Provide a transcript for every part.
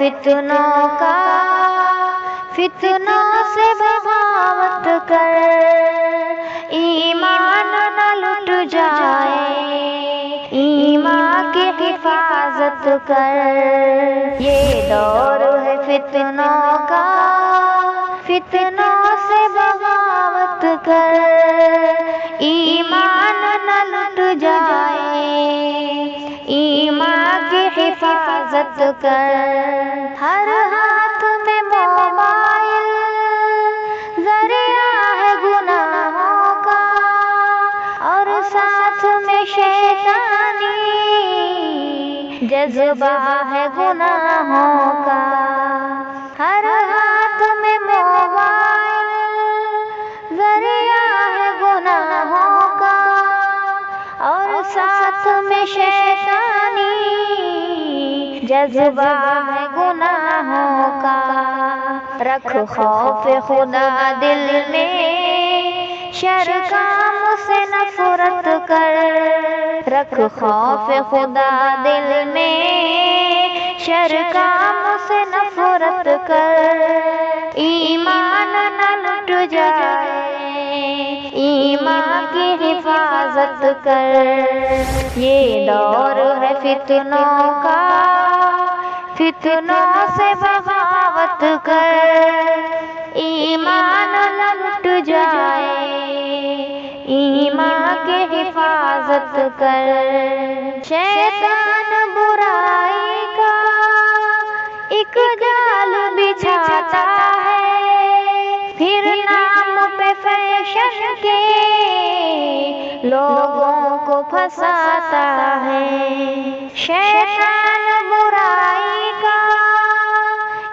فتنوں کا، فتنوں سے بغاوت کر، ایمان نہ لٹ جائے، ایمان کی حفاظت کر۔ یہ دور ہے فتنوں کا، فتنوں سے بغاوت کر، ایمان نہ لٹ جائے، ایمان کی حفاظت کر۔ ہر ہاتھ میں موبائل ذریعہ ہے گناہوں کا، اور ساتھ میں شیطانی جذبہ ہے گناہوں کا۔ ہر ہاتھ میں موبائل ذریعہ ہے گناہوں کا، اور ساتھ میں شیطانی جذبہ ہے گناہوں کا۔ رکھ خوف خدا دل میں، شر کام سے نفرت کر۔ رکھ خوف خدا دل میں، شر کام سے نفرت کر، ایمان نہ لٹ جائے، ایمان کی حفاظت کر۔ یہ دور ہے فتنوں کا، فتنوں سے بغاوت کر، ایمان نہ لٹ جائے، ایمان کی حفاظت کر۔ شیطان برائی کا ایک جال بچھاتا ہے، پھر نام پہ فیشن کے لوگوں کو پھنساتا ہے۔ شیطان برائی کا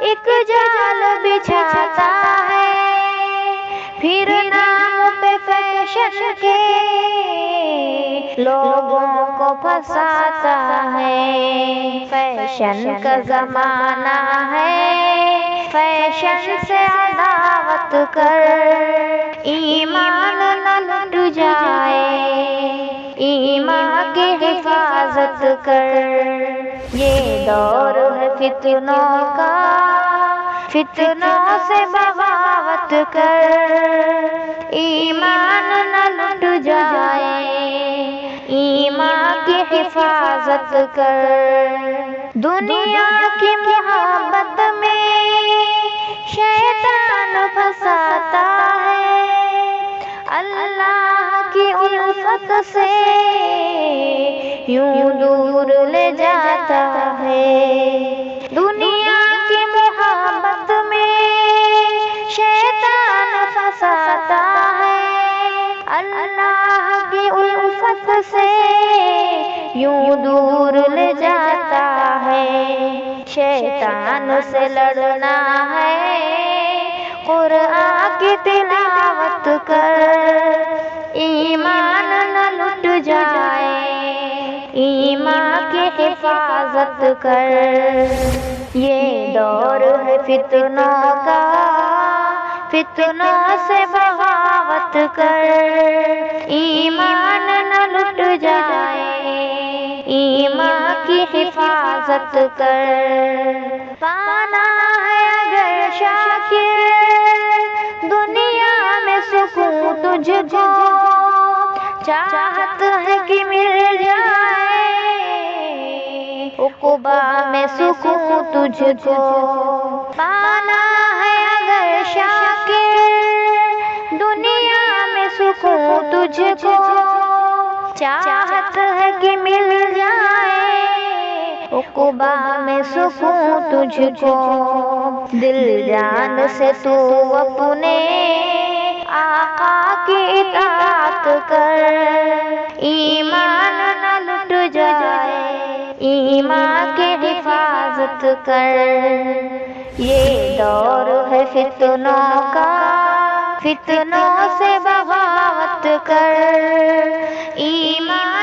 ایک جال بچھاتا ہے، پھر نام پہ فیشن کے لوگوں کو پھنساتا ہے۔ فیشن کا زمانہ ہے، فیشن سے عداوت کر، ایمان نہ لٹ جائے، ایمان کی حفاظت کر۔ یہ دور ہے فتنوں کا، فتنوں سے بغاوت کر، ایمان نہ لٹ جائے، ایمان کی حفاظت کر۔ دنیا کی محبت میں شیطان پھنساتا ہے، اللہ کی الفت سے یوں دور لے جاتا ہے۔ دنیا کی محبت میں شیطان پھنساتا ہے، اللہ کی الفت سے یوں دور لے جاتا ہے۔ شیطان سے لڑنا ہے، قرآن کی تلاوت کر، ایمان نہ لٹ جائے، ایمان کی حفاظت کر۔ یہ دور ہے فتنوں کا، فتنوں سے بغاوت کر، ایمان نہ لٹ جائے، ایمان کی حفاظت کر۔ پانا ہے اگر شاکر دنیا میں سکون تجھ کو، چاہت ہے کہ مل جائے عقبہ میں سکون تجھ کو۔ پانا ہے اگر شاکر دنیا میں سکون تجھ کو، چاہت ہے کہ مل جائے عقبہ میں سکون تجھ کو۔ دل جان سے تو اپنے آقا کی اطاعت کر، ایمان نہ لٹ جائے، ایمان کی حفاظت کر۔ یہ دور ہے فتنوں کا، فتنوں سے بغاوت کر، ایمان